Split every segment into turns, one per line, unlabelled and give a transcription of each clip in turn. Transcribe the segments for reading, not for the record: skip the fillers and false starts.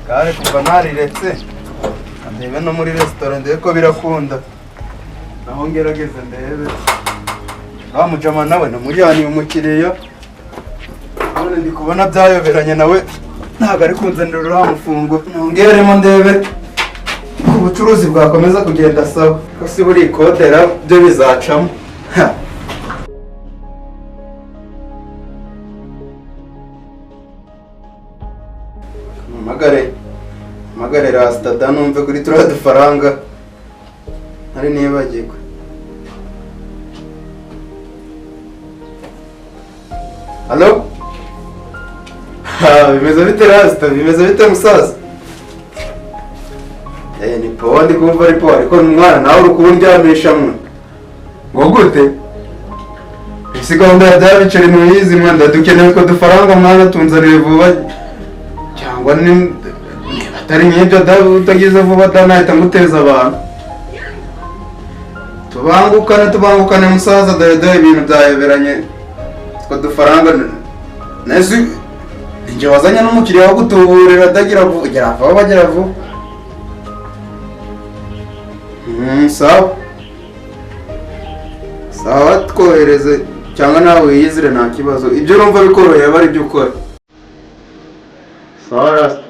kare kuva nariretse ndebe no muri restaurant ndebe ko birakunda naho ngerageze ndebe mujama nawe namujyaniye umukiriya none ndi kubona byayoberanye nawe ntago ari kunzanira uramufungo nongeremo ndebe ko ubucuruzi bwakomeza kugenda sawa ko si buri kodera byo bizacamo magare rasta danumve kuri tura dufaranga ari nibagirwa. Halo? Bimeze bite rasta? Bimeze bite musaza? Ni poa ndi kumva ari poa ariko umwana nawe uri kuburyanisha mwe. Ngo gute? Isi gahunda ya byabicari mu yizi mwanda dukeneye ko dufaranga mwana tunzanire vuba cyangwa ni atari nyibyo utagize vuba danahita nguteza abantu. Tubangukane musaza dore ibintu byayoberanye. Ko dufaranga nezi nje wazanya n'umukiriya wo gutuburira adagira vuba bagera vuba. Sawa twohereze cyangwa nawe wiyizire nta kibazo ibyo urumva bikoroheye bari byo ukora. Sawa rasta.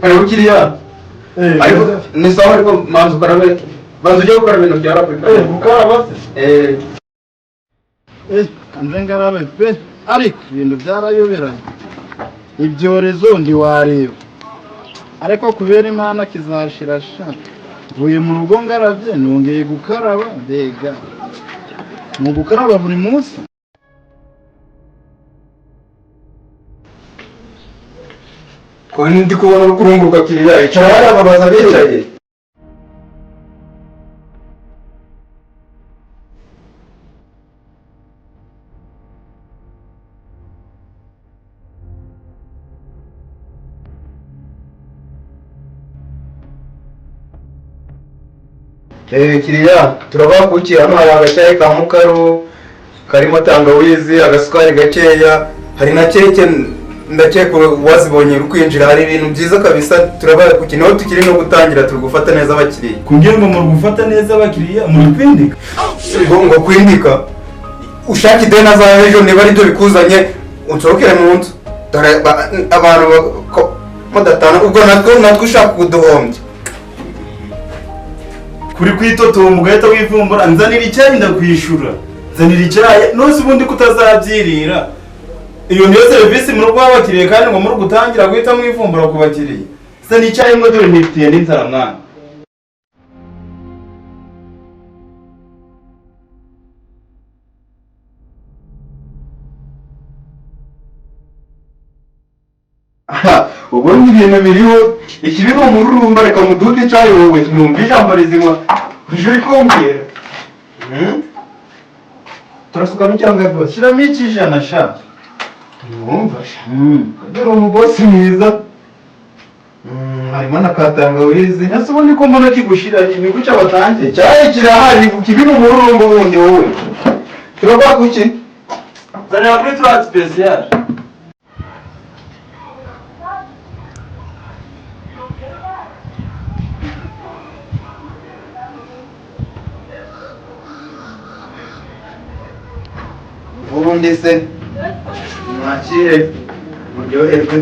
Karibu kiriya. Ariko ni sawa ariko manzu karabe banzu ujye gukora ibintu bya Afrika.
Gukaraba se? Kanze ngarabe pe ariko ibintu byarayoberanye. Ibyorezo ntiwareba ariko kubera Imana kizashira sha vuye mu rugo ngaravye nongeye gukaraba mbega mu gukaraba buri munsi.
Ko ndi kubona kurunguka kiriya icara babaza bicaye. Kiriya turabakukiye hano hari agacyayi ka mukaro karimo tangawizi agasukari gakeya hari na keke ndakeka wazibonye ukwinjira hari ibintu byiza kabisa turabakukiye naho tukiri no gutangira turi gufata neza abakiriya.
Kugira ngo muri gufata neza abakiriya muri kwindika
ngo kwindika ushaka idena za ejo niba ari byo bikuzanye unsorokere mu nzu dore abantu mudatana ubwo natwe ushaka kuduhombya
kuri kwitotomba ugahita wivumbura nzanira icyayi ndakwishura nzanira icyayi nose ubundi kutazabyirira iyo niyo serivisi mu rugo w'abakiriye kandi ngo muri gutangira guhita mwivumbura ku bakiriye nzanira icyayi ngo dore nifitiye n'inzara mwana.
ubundi ibintu biriho ikibi ni umururumba reka mudude icyayi wowe numva ijambo rizima uje uri kumbwira. Turasukamo cyangwa rwose
Shyiramo ikijana sha
mwumva dore umubosi mwiza harimo na katangawizi
ese ubundi ko mbona kigushira ni guca batangiye
icyayi kirahari kibi ni umururumba wundi wowe turabakuki
zanira kuri twa special.
ubundi se mwakire muryoherwe.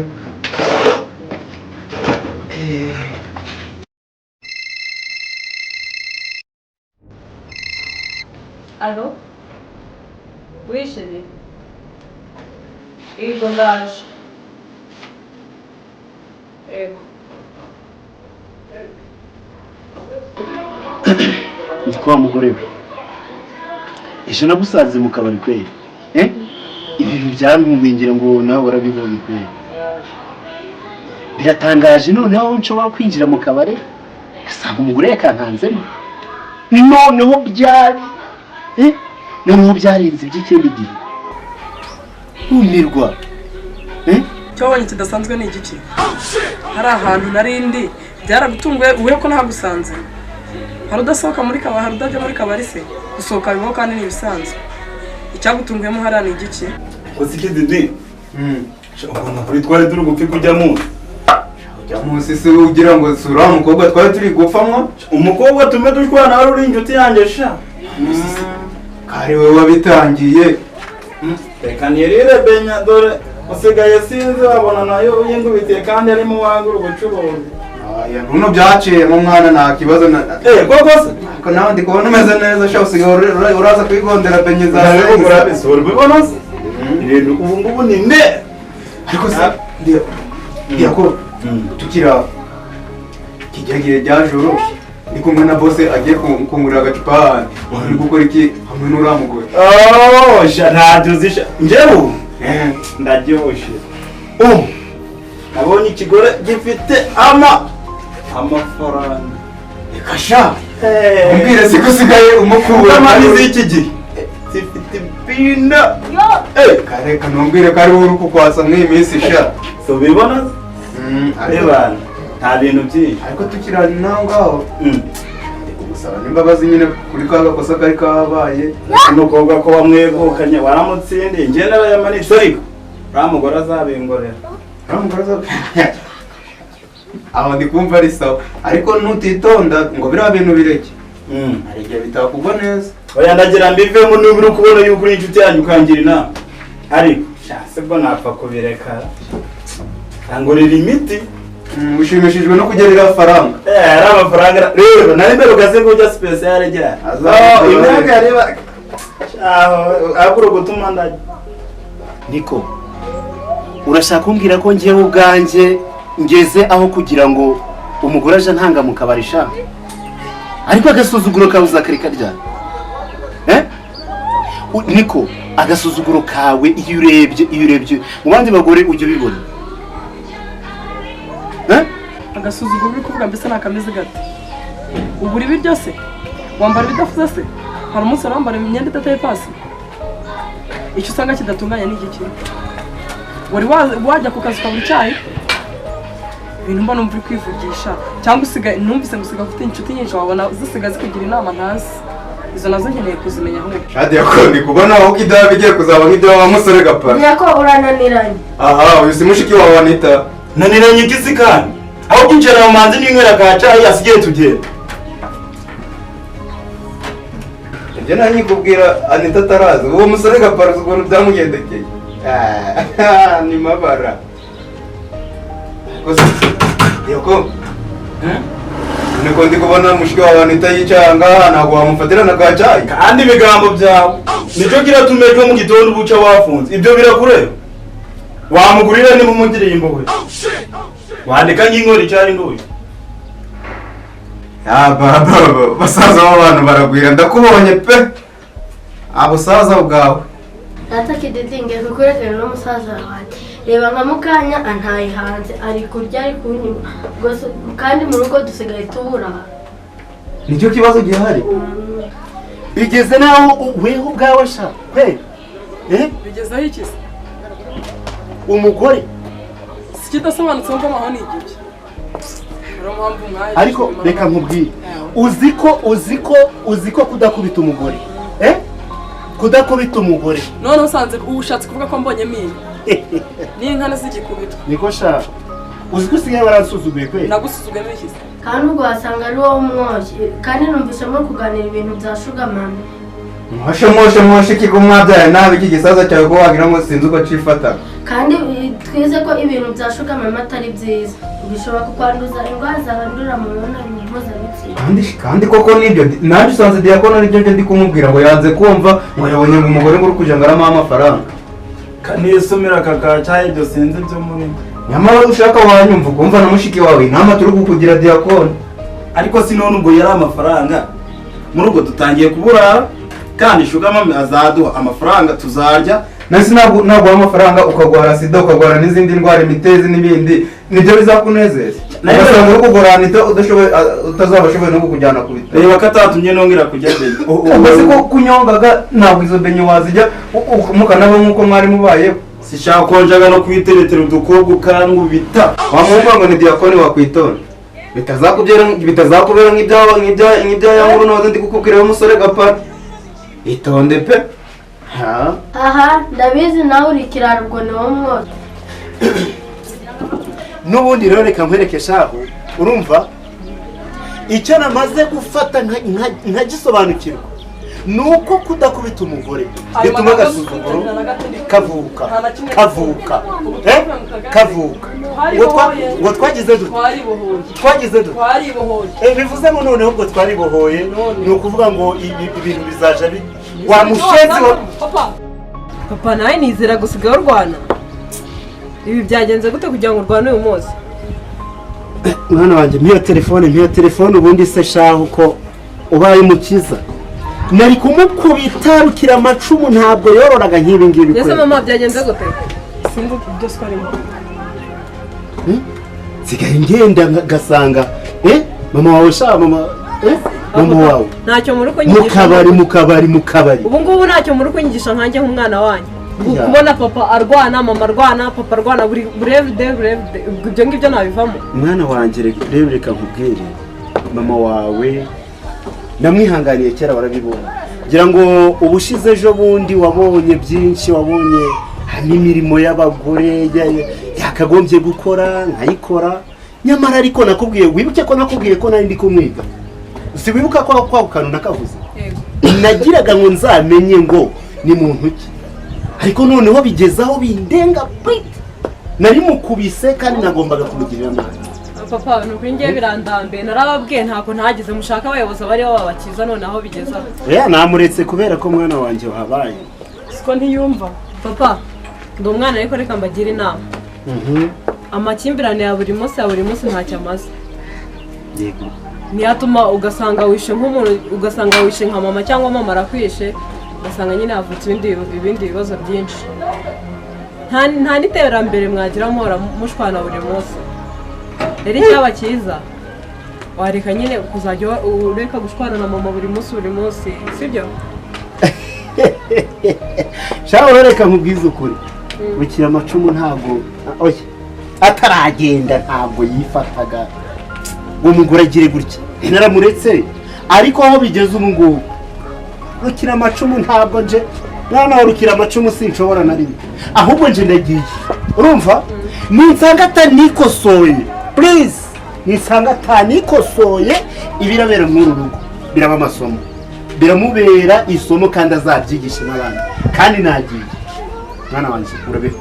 Allô? Oui, chérie. Yego ndaje. Yego.
Nitwa mugore we. Ejo nagusanze mu kabari kweli. Ibintu byarumwingira ngo nawe urabibonye kweli. Biratangaje noneho nshobora kwinjira mu kabari sanga umugore yakankanzemo. Noneho byari noneho byarenze by'ikindi gihe. Umirwa.
Cyo wabonye kidasanzwe ni igiki? Hari ahantu narindi byaragutunguye uwe ko ntagusanze. Hari udasohoka muri kabari, hari udajya muri kabari se? Gusohoka bibaho kandi ni ibisanzwe. icyagutunguyemo hariya ni igiki?
Usiki Didi. Ukuntu kuri twari turi gupfa kujya munsi.
Ujya munsi se ugira ngo sura umukobwa twari turi gupfamwa?
Umukobwa tume dushwana wari uri inshuti yanjye sha.
Kari we wabitangiye.
Reka nirire benya dore usigaye sinzi wabona nayo yingubitiye kandi arimo wangura ubucuruzi.
Aya nuno byaciye mu mwana nta kibazo na
Koko se
ko nawe ndi kubona umeze neza sha usigaye uraza kwigondera benye za
urabisura bibona se ibintu ubu ngubu ni nde
ariko se ndiyakora tukira kijyagiye ryajoro ndi kumwe na boss agiye kungurira agacupa uri gukora iki hamwe n'uramugore
sha ntabyo zisha njyewe ndaryoshye nabonye ikigore gifite amafaranga
ikasha umbwire siko usigaye umukura
amanizi y'iki gihe zifite pinda
kareka numbwire ko ari wowe uri kukwasa mw'iyi minsi sha
so bibona areba nta bintu byinshi
ariko tukirana naho ngaho gusaba n'imbabazi nyine kuri ka gakosa kari kabaye
n'umukobwa ko wamwegukanye waramutsindiye njye narayamanitse ariko uriya mugore azabingorera
aho ndi kumva ari sawa ariko nutitonda ngo biriya bintu bireke hari igihe bitakugwa neza
oya ndagira mbivemo niba uri kubona yuko uri inshuti yanjye ukangira inama ariko se bwo napfa kubireka angurira imiti
ushimishijwe no kugerera faranga
ari amafaranga rero nari mbere ukaze ngo ujya special jya imyaka reba akuru gutuma ndaje
niko urashaka kumbwira ko ngiye ubwanjye ngeze aho kugira ngo umugore aje ntanga mu kabari sha ariko agasuzuguro kawe uzakarika ryari niko agasuzuguro kawe iyo urebye mu bandi bagore ujya ubibona
agasuzuguro uri kuvuga mbese nakameze gate ubura ibi byose wambara ibidafuze se hari umunsi wambara imyenda idateye pasi icyo usanga kidatunganye ni igiki wari wajya ku kazi ukabura icyayi ibintu mbona umva uri kwivugisha cyangwa usigaye numvise ngo usigaye ufite inshuti nyinshi wabona zisigaye zikugira inama ntazi izo nazo nkeneye kuzimenya aho
shadi yakondi kubona aho idaba bigiye kuzaba nk'ibyo wa musore gapara
Nyako urananiranye.
aha uyu si mushiki wawe Anita
naniranye igisi kandi aho byinjira mu manzi n'inywera ka cyayi asigaye tugenda
njye nari nyikubwira Anita atarazi uwo musore gapara ukuntu byamugendekeye ni mabara yoko niko ndi kubona mushiki wawe Anita yicaye ngaha ntabwo wamufatira na ka cyayi
kandi ibigambo byawe nicyo kiratume cyo mu gitondo ubuca wafunze ibyo birakureba wamugurira niba umugiriye impuhwe wandika nk'inkori cyari nduye
basaza b'abantu baragwira ndakubonye pe abusaza bwawe
Natakididinge kukurekera n'umusaza wanjye. Reba nka mukanya antaye hanze ari kurya ari kunywa. Gusa kandi mu rugo dusigaye tubura.
nicyo kibazo gihari
bigeze naho weho ubwawe sha
bigezeho iki se
umugore
si kidasobanutse ngo amaho ni igiki
ariko reka nkubwire uziko kudakubita umugore kudakubita umugore
none usanze ushatse kuvuga ko mbonye mini n'inka zigikubita
niko sha uziko usigaye baransuzuguye kwe
nagusuzuguye iki se
kandi ubwo wasanga ari wowe umwoshyi kandi numvise muri kuganira ibintu bya sugamani
mwoshe ikigo mwabyaye nabi iki gisaza cyawe ko wagira ngo sinzi uko cifata
kandi twize ko ibintu bya sugamani atari byiza bishobora kukwanduza indwara zandurira mu mibonano mpuzabitsina
kandi koko nibyo nanjye usanze Diakona nibyo ndi kumubwira ngo yanze kumva ngo yabonye umugore ngo uri kuja ngo aramuha amafaranga
kanisomera kakacaye ibyo sinzi byo muri
nyamara ushaka wanyumva ukumva na mushiki wawe inama turi kukugira Diakona
ariko si none ubwo yari amafaranga muri ubwo dutangiye kubura kandi Sugamami azaduha amafaranga tuzarya
nasi naguha amafaranga ukagwara sida ukagwara n'izindi ndwara imitezi n'ibindi nibyo bizakunezeza ugasanga uri kugura Anita utazaba ushoboye no kukujyana ku bitaro
reba ko atatumye nongera kujya benye
uzi ko kunyongaga ntabwo izo benye wazijya mukanaba nk'uko mwari mubayeho
sishaka konjaga no kwiteretera udukobwa ukangubita
wamwumva ngo ni Diakoni wakwitonda bitazakubera nk'ibya ya nkuru nazo ndi kukubwira y'umusore gapara itonde pe
aha ndabizi nawe uri ikiraro ubwo ni wo mwose.
n'ubundi rero reka nkwereke shahu urumva icyo namaze gufata nkagisobanukirwa ni uko kudakubita umugore bituma agasuzuguro kavuka ngo twagize dute bivuze ngo noneho ubwo twaribohoye ni ukuvuga ngo ibintu bizaja wamushenzi
papa nawe nizera gusigaye urwana ibi byagenze gute kugira ngo urwane uyu munsi
mwana wanjye mpiyo telefone ubundi se shahu ko ubaye umukiza nari kumukubita rukira amacumu ntabwo yororaga nk'ibi ngibi
ese mama byagenze gute sinzi ibyo twarimo
nsigaye ngenda ngasanga mama wawe sha mama wawe
ntacyo muri kunyigisha
mu kabari
ubu ngubu ntacyo muri kunyigisha nkanjye nk'umwana wanyu kubona papa arwana mama arwana papa arwana buri everyday ibyo ngibyo nabivamo
mwana wanjye reka nkubwire mama wawe namwihanganiye kera warabibona ngira ngo ubushize ejo bundi wabonye byinshi wabonye n'imirimo y'abagore yakagombye gukora nkayikora nyamara ariko nakubwiye wibuke ko nakubwiye ko nari ndi kumwiga si wibuka ko kwa kantu nakavuze nagiraga ngo nzamenye ngo ni muntu ki ariko noneho bigezaho bindenga nari mukubise kandi nagombaga kumugirira nabi
papa nuko ngiye birandambe narababwiye ntako ntagize mushaka abayobozi bari babakiza noneho bigezaho
namuretse kubera ko mwana wanjye wahabaye
siko ntiyumva papa ndi umwana ariko reka mbagira inama amakimbirane ya buri munsi ntacyo amaze
yego
niyatuma ugasanga wishe nk'umuntu ugasanga wishe nka mama cyangwa mama arakwishe ugasanga nyine havutse ibindi bibazo byinshi nta n'iterambere mwagira muhora mushwana buri munsi rero icyaba cyiza wareka nyine kuzajya ureka gushwana na mama buri munsi sibyo
shaho reka nkubwize ukuri bukira amacumu ntabwo ataragenda ntabwo yifataga uwo mugore agire gutya naramuretse ariko aho bigeze ubu ngubu rukira amacumu ntabwo nje noneho rukira amacumu sinshobora na rimwe ahubwo nje ndagiye urumva ninsanga atanikosoye please ninsanga atanikosoye ibirabera muri uru rugo biraba amasomo biramubera isomo kandi azabyigisha n'abandi kandi nagiye mwana wanjye urabeho